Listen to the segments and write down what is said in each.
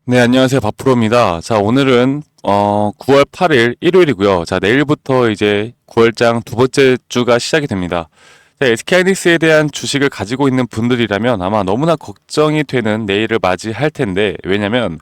네, 안녕하세요. 박프로입니다. 자, 오늘은 9월 8일 일요일이고요. 자, 내일부터 이제 9월장 두 번째 주가 시작이 됩니다. 자, SK하이닉스에 대한 주식을 가지고 있는 분들이라면 아마 너무나 걱정이 되는 내일을 맞이할 텐데, 왜냐면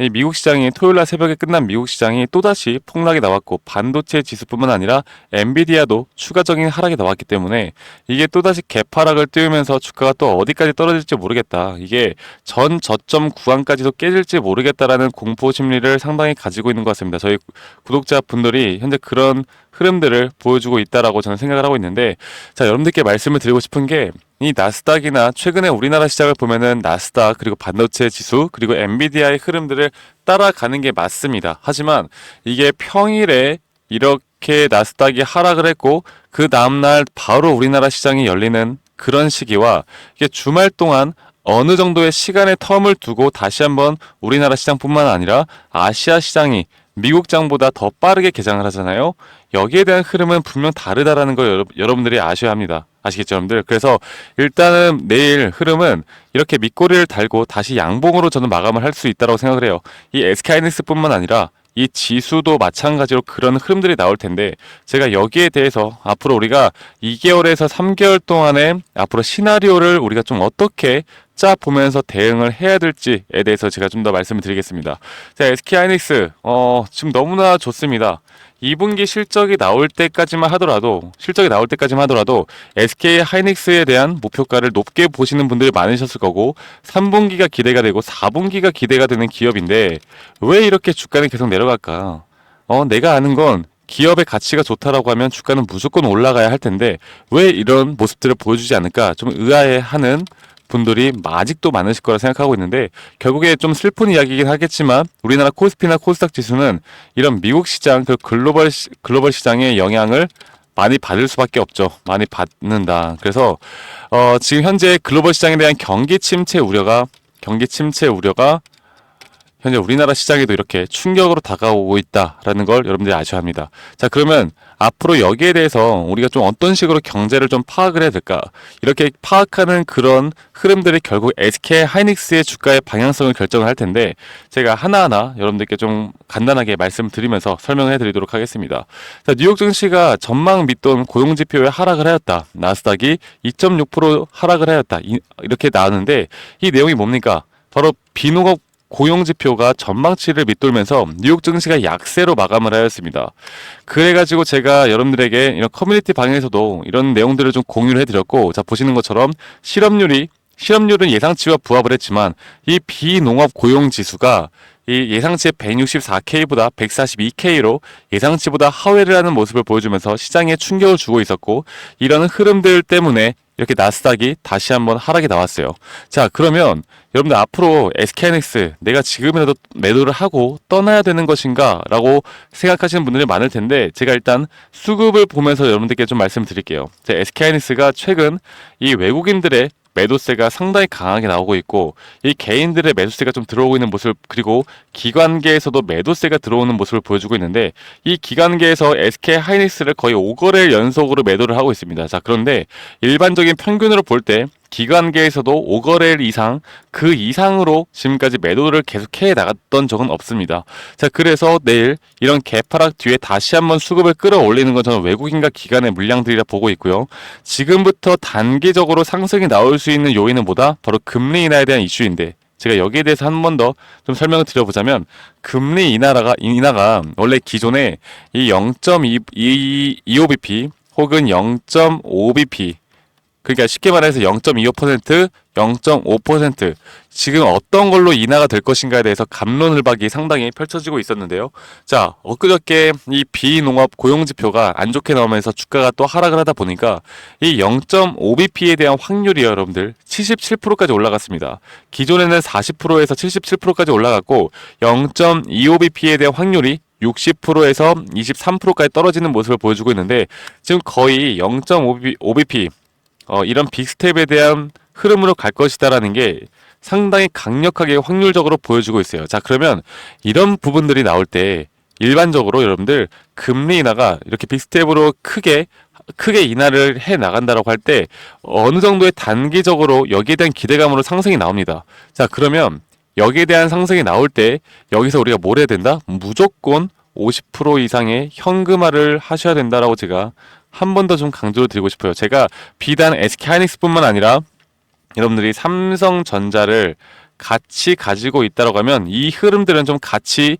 이 미국 시장이 토요일 날 새벽에 끝난 미국 시장이 또다시 폭락이 나왔고, 반도체 지수뿐만 아니라 엔비디아도 추가적인 하락이 나왔기 때문에 이게 또다시 개파락을 띄우면서 주가가 또 어디까지 떨어질지 모르겠다. 이게 전 저점 구간까지도 깨질지 모르겠다라는 공포 심리를 상당히 가지고 있는 것 같습니다. 저희 구독자분들이 현재 그런 흐름들을 보여주고 있다라고 저는 생각을 하고 있는데, 자, 여러분들께 말씀을 드리고 싶은 게, 이 나스닥이나 최근에 우리나라 시장을 보면은 나스닥 그리고 반도체 지수 그리고 엔비디아의 흐름들을 따라가는 게 맞습니다. 하지만 이게 평일에 이렇게 나스닥이 하락을 했고 그 다음날 바로 우리나라 시장이 열리는 그런 시기와 이게 주말 동안 어느 정도의 시간의 텀을 두고 다시 한번 우리나라 시장뿐만 아니라 아시아 시장이 미국장보다 더 빠르게 개장을 하잖아요. 여기에 대한 흐름은 분명 다르다라는 걸 여러분들이 아셔야 합니다. 아시겠죠, 여러분들? 그래서 일단은 내일 흐름은 이렇게 밑꼬리를 달고 다시 양봉으로 저는 마감을 할 수 있다고 생각을 해요. 이 SK하이닉스뿐만 아니라 이 지수도 마찬가지로 그런 흐름들이 나올 텐데, 제가 여기에 대해서 앞으로 우리가 2개월에서 3개월 동안의 앞으로 시나리오를 우리가 좀 어떻게 짜 보면서 대응을 해야 될지에 대해서 제가 좀 더 말씀을 드리겠습니다. 자, SK하이닉스 지금 너무나 좋습니다. 2분기 실적이 나올 때까지만 하더라도 SK하이닉스에 대한 목표가를 높게 보시는 분들이 많으셨을 거고, 3분기가 기대가 되고 4분기가 기대가 되는 기업인데 왜 이렇게 주가는 계속 내려갈까? 내가 아는 건 기업의 가치가 좋다라고 하면 주가는 무조건 올라가야 할 텐데 왜 이런 모습들을 보여주지 않을까 좀 의아해하는 분들이 아직도 많으실 거라 생각하고 있는데, 결국에 좀 슬픈 이야기이긴 하겠지만 우리나라 코스피나 코스닥 지수는 이런 미국 시장 그 글로벌 시장의 영향을 많이 받을 수밖에 없죠. 많이 받는다. 그래서 지금 현재 글로벌 시장에 대한 경기 침체 우려가 현재 우리나라 시장에도 이렇게 충격으로 다가오고 있다라는 걸 여러분들이 아셔야 합니다. 자, 그러면 앞으로 여기에 대해서 우리가 좀 어떤 식으로 경제를 좀 파악을 해야 될까? 이렇게 파악하는 그런 흐름들이 결국 SK하이닉스의 주가의 방향성을 결정을 할 텐데, 제가 하나하나 여러분들께 좀 간단하게 말씀드리면서 설명을 해드리도록 하겠습니다. 자, 뉴욕 증시가 전망 밑돈 고용지표에 하락을 하였다. 나스닥이 2.6% 하락을 하였다. 이렇게 나왔는데 이 내용이 뭡니까? 바로 비농업 고용지표가 전망치를 밑돌면서 뉴욕 증시가 약세로 마감을 하였습니다. 그래가지고 제가 여러분들에게 이런 커뮤니티 방에서도 이런 내용들을 좀 공유를 해드렸고, 자, 보시는 것처럼 실업률은 예상치와 부합을 했지만 이 비농업 고용지수가 이 예상치의 164K보다 142K로 예상치보다 하회를 하는 모습을 보여주면서 시장에 충격을 주고 있었고, 이런 흐름들 때문에 이렇게 나스닥이 다시 한번 하락이 나왔어요. 자, 그러면 여러분들 앞으로 SK하이닉스 내가 지금이라도 매도를 하고 떠나야 되는 것인가 라고 생각하시는 분들이 많을 텐데, 제가 일단 수급을 보면서 여러분들께 좀 말씀드릴게요. SK하이닉스가 최근 이 외국인들의 매도세가 상당히 강하게 나오고 있고, 이 개인들의 매도세가 좀 들어오고 있는 모습, 그리고 기관계에서도 매도세가 들어오는 모습을 보여주고 있는데, 이 기관계에서 SK하이닉스를 거의 5거래일 연속으로 매도를 하고 있습니다. 자, 그런데 일반적인 평균으로 볼 때 기관계에서도 5거래일 이상, 그 이상으로 지금까지 매도를 계속해 나갔던 적은 없습니다. 자, 그래서 내일 이런 개파락 뒤에 다시 한번 수급을 끌어올리는 건 저는 외국인과 기관의 물량들이라 보고 있고요. 지금부터 단기적으로 상승이 나올 수 있는 요인은 뭐다? 바로 금리 인하에 대한 이슈인데, 제가 여기에 대해서 한 번 더 좀 설명을 드려보자면, 금리 인하가 원래 기존에 이 0.25bp 혹은 0.5bp, 그러니까 쉽게 말해서 0.25%, 0.5% 지금 어떤 걸로 인하가 될 것인가에 대해서 갑론을박이 상당히 펼쳐지고 있었는데요. 자, 엊그저께 이 비농업 고용지표가 안 좋게 나오면서 주가가 또 하락을 하다 보니까 이 0.5bp에 대한 확률이 여러분들 77%까지 올라갔습니다. 기존에는 40%에서 77%까지 올라갔고, 0.25bp에 대한 확률이 60%에서 23%까지 떨어지는 모습을 보여주고 있는데, 지금 거의 0.5bp 이런 빅스텝에 대한 흐름으로 갈 것이다라는 게 상당히 강력하게 확률적으로 보여주고 있어요. 자, 그러면 이런 부분들이 나올 때 일반적으로 여러분들 금리 인하가 이렇게 빅스텝으로 크게 인하를 해 나간다라고 할 때 어느 정도의 단기적으로 여기에 대한 기대감으로 상승이 나옵니다. 자, 그러면 여기에 대한 상승이 나올 때 여기서 우리가 뭘 해야 된다? 무조건 50% 이상의 현금화를 하셔야 된다라고 제가 한 번 더 좀 강조를 드리고 싶어요. 제가 비단 SK하이닉스뿐만 아니라 여러분들이 삼성전자를 같이 가지고 있다라고 하면 이 흐름들은 좀 같이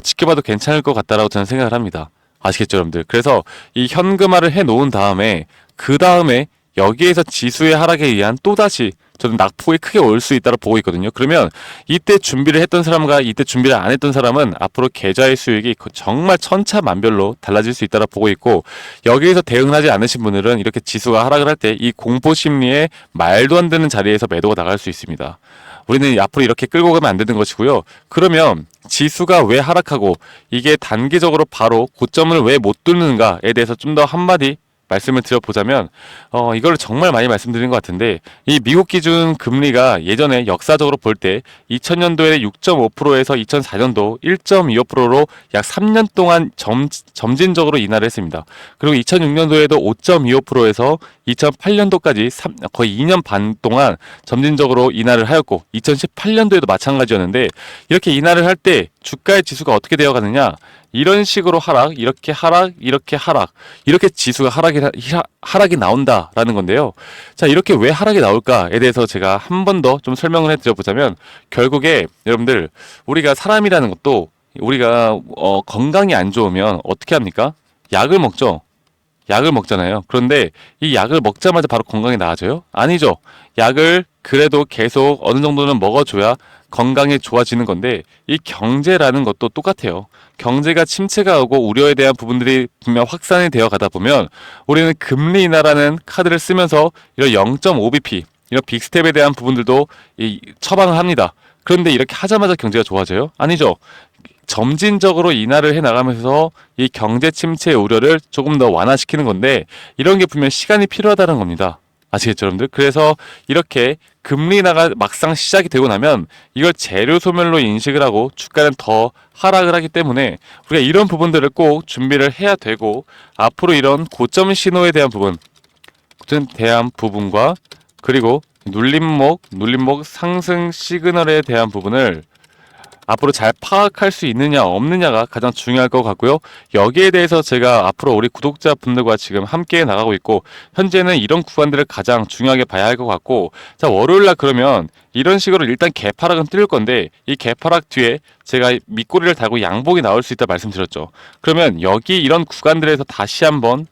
지켜봐도 괜찮을 것 같다라고 저는 생각을 합니다. 아시겠죠, 여러분들? 그래서 이 현금화를 해 놓은 다음에 그 다음에 여기에서 지수의 하락에 의한 또다시 저는 낙폭이 크게 올 수 있다고 보고 있거든요. 그러면 이때 준비를 했던 사람과 이때 준비를 안 했던 사람은 앞으로 계좌의 수익이 정말 천차만별로 달라질 수 있다고 보고 있고, 여기에서 대응하지 않으신 분들은 이렇게 지수가 하락을 할 때 이 공포 심리에 말도 안 되는 자리에서 매도가 나갈 수 있습니다. 우리는 앞으로 이렇게 끌고 가면 안 되는 것이고요. 그러면 지수가 왜 하락하고 이게 단기적으로 바로 고점을 왜 못 뚫는가에 대해서 좀 더 한마디 말씀을 드려보자면, 이걸 정말 많이 말씀드린 것 같은데, 이 미국 기준 금리가 예전에 역사적으로 볼 때 2000년도에 6.5%에서 2004년도 1.25%로 약 3년 동안 점진적으로 인하를 했습니다. 그리고 2006년도에도 5.25%에서 2008년도까지 거의 2년 반 동안 점진적으로 인하를 하였고, 2018년도에도 마찬가지였는데, 이렇게 인하를 할 때 주가의 지수가 어떻게 되어 가느냐, 이런 식으로 하락, 이렇게 하락, 이렇게 하락, 이렇게 지수가 하락이 나온다라는 건데요. 자, 이렇게 왜 하락이 나올까에 대해서 제가 한 번 더 좀 설명을 해드려보자면, 결국에 여러분들, 우리가 사람이라는 것도 우리가 건강이 안 좋으면 어떻게 합니까? 약을 먹죠. 약을 먹잖아요. 그런데 이 약을 먹자마자 바로 건강이 나아져요? 아니죠. 약을 그래도 계속 어느 정도는 먹어줘야 건강이 좋아지는 건데, 이 경제라는 것도 똑같아요. 경제가 침체가 오고 우려에 대한 부분들이 분명 확산이 되어 가다 보면 우리는 금리 인하라는 카드를 쓰면서 이런 0.5bp 이런 빅스텝에 대한 부분들도 처방을 합니다. 그런데 이렇게 하자마자 경제가 좋아져요? 아니죠. 점진적으로 인하를 해 나가면서 이 경제 침체의 우려를 조금 더 완화시키는 건데, 이런 게 분명 시간이 필요하다는 겁니다. 아시겠죠, 여러분들? 그래서 이렇게 금리 인하가 막상 시작이 되고 나면 이걸 재료 소멸로 인식을 하고 주가는 더 하락을 하기 때문에 우리가 이런 부분들을 꼭 준비를 해야 되고, 앞으로 이런 고점 신호에 대한 부분과 그리고 눌림목 상승 시그널에 대한 부분을 앞으로 잘 파악할 수 있느냐 없느냐가 가장 중요할 것 같고요. 여기에 대해서 제가 앞으로 우리 구독자분들과 지금 함께 나가고 있고, 현재는 이런 구간들을 가장 중요하게 봐야 할 것 같고, 자, 월요일날 그러면 이런 식으로 일단 개파락은 뜰 건데, 이 개파락 뒤에 제가 밑꼬리를 달고 양봉이 나올 수 있다 말씀드렸죠. 그러면 여기 이런 구간들에서 다시 한번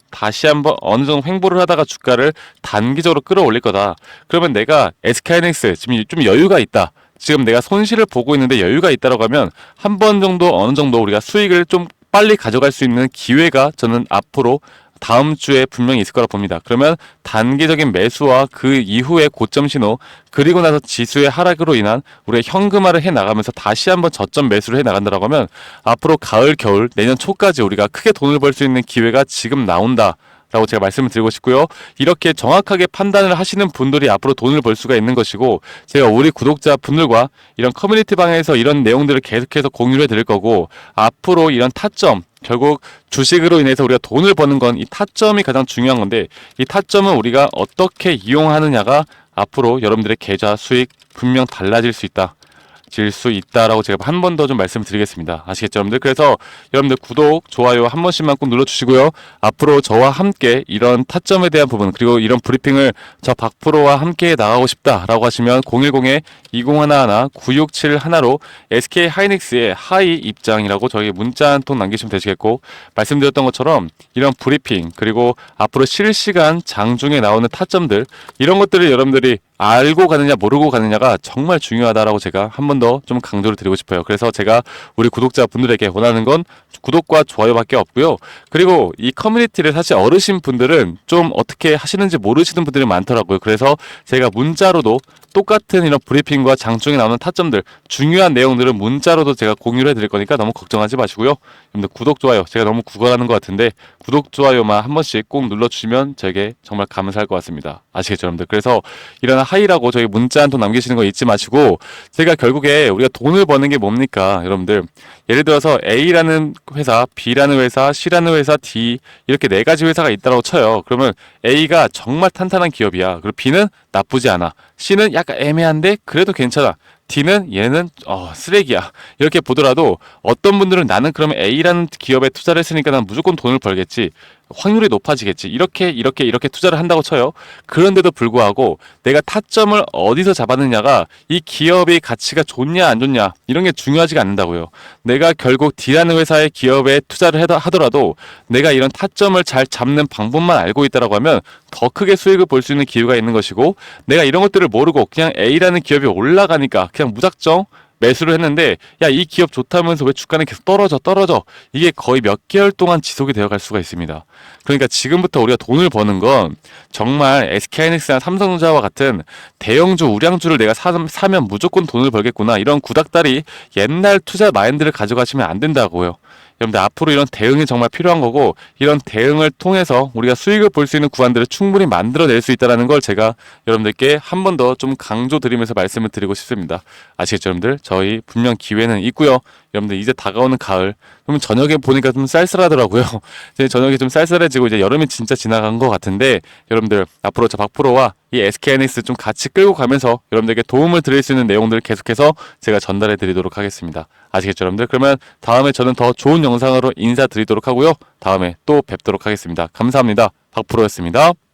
어느 정도 횡보를 하다가 주가를 단기적으로 끌어올릴 거다. 그러면 내가 SK하이닉스 지금 좀 여유가 있다, 지금 내가 손실을 보고 있는데 여유가 있다라고 하면 한 번 정도 어느 정도 우리가 수익을 좀 빨리 가져갈 수 있는 기회가 저는 앞으로 다음 주에 분명히 있을 거라 봅니다. 그러면 단기적인 매수와 그 이후의 고점 신호, 그리고 나서 지수의 하락으로 인한 우리가 현금화를 해 나가면서 다시 한번 저점 매수를 해 나간다라고 하면 앞으로 가을, 겨울, 내년 초까지 우리가 크게 돈을 벌 수 있는 기회가 지금 나온다 라고 제가 말씀을 드리고 싶고요. 이렇게 정확하게 판단을 하시는 분들이 앞으로 돈을 벌 수가 있는 것이고, 제가 우리 구독자분들과 이런 커뮤니티 방에서 이런 내용들을 계속해서 공유를 해드릴 거고, 앞으로 이런 타점, 결국 주식으로 인해서 우리가 돈을 버는 건 이 타점이 가장 중요한 건데, 이 타점은 우리가 어떻게 이용하느냐가 앞으로 여러분들의 계좌 수익 분명 달라질 수 있다. 질 수 있다라고 제가 한 번 더 좀 말씀드리겠습니다. 아시겠죠, 여러분들? 그래서 여러분들 구독, 좋아요 한 번씩만 꼭 눌러주시고요. 앞으로 저와 함께 이런 타점에 대한 부분, 그리고 이런 브리핑을 저 박프로와 함께 나가고 싶다라고 하시면 010-2011-9671로 SK하이닉스의 하이 입장이라고 저희 문자 한 통 남기시면 되시겠고, 말씀드렸던 것처럼 이런 브리핑, 그리고 앞으로 실시간 장중에 나오는 타점들, 이런 것들을 여러분들이 알고 가느냐 모르고 가느냐가 정말 중요하다라고 제가 한 번 더 좀 강조를 드리고 싶어요. 그래서 제가 우리 구독자분들에게 원하는 건 구독과 좋아요밖에 없고요. 그리고 이 커뮤니티를 사실 어르신 분들은 좀 어떻게 하시는지 모르시는 분들이 많더라고요. 그래서 제가 문자로도 똑같은 이런 브리핑과 장중에 나오는 타점들, 중요한 내용들은 문자로도 제가 공유를 해드릴 거니까 너무 걱정하지 마시고요. 여러분들 구독, 좋아요, 제가 너무 구걸하는 것 같은데 구독, 좋아요만 한 번씩 꼭 눌러주시면 저에게 정말 감사할 것 같습니다. 아시겠죠, 여러분들? 그래서 이런 하이라고 저희 문자 한 통 남기시는 거 잊지 마시고, 제가 결국에 우리가 돈을 버는 게 뭡니까, 여러분들? 예를 들어서 A라는 회사, B라는 회사, C라는 회사, D, 이렇게 네 가지 회사가 있다고 쳐요. 그러면 A가 정말 탄탄한 기업이야. 그리고 B는 나쁘지 않아. C는 약간 애매한데 그래도 괜찮아. D는 얘는 쓰레기야. 이렇게 보더라도 어떤 분들은 나는 그러면 A라는 기업에 투자를 했으니까 난 무조건 돈을 벌겠지. 확률이 높아지겠지. 이렇게 투자를 한다고 쳐요. 그런데도 불구하고 내가 타점을 어디서 잡았느냐가 이 기업의 가치가 좋냐 안 좋냐 이런 게 중요하지가 않는다고요. 내가 결국 D라는 회사의 기업에 투자를 하더라도 내가 이런 타점을 잘 잡는 방법만 알고 있다라고 하면 더 크게 수익을 볼 수 있는 기회가 있는 것이고, 내가 이런 것들을 모르고 그냥 A라는 기업이 올라가니까 그냥 무작정 매수를 했는데 야 이 기업 좋다면서 왜 주가는 계속 떨어져 이게 거의 몇 개월 동안 지속이 되어 갈 수가 있습니다. 그러니까 지금부터 우리가 돈을 버는 건 정말 SK하이닉스나 삼성전자와 같은 대형주 우량주를 내가 사면 무조건 돈을 벌겠구나 이런 구닥다리 옛날 투자 마인드를 가져가시면 안 된다고요. 여러분들 앞으로 이런 대응이 정말 필요한 거고, 이런 대응을 통해서 우리가 수익을 볼 수 있는 구간들을 충분히 만들어낼 수 있다는 걸 제가 여러분들께 한 번 더 좀 강조드리면서 말씀을 드리고 싶습니다. 아시겠죠 여러분들? 저희 분명 기회는 있고요. 여러분들 이제 다가오는 가을, 그러면 저녁에 보니까 좀 쌀쌀하더라고요. 이제 저녁에 좀 쌀쌀해지고 이제 여름이 진짜 지나간 것 같은데, 여러분들 앞으로 저 박프로와 이 SK하이닉스 좀 같이 끌고 가면서 여러분들에게 도움을 드릴 수 있는 내용들을 계속해서 제가 전달해 드리도록 하겠습니다. 아시겠죠 여러분들? 그러면 다음에 저는 더 좋은 영상으로 인사드리도록 하고요. 다음에 또 뵙도록 하겠습니다. 감사합니다. 박프로였습니다.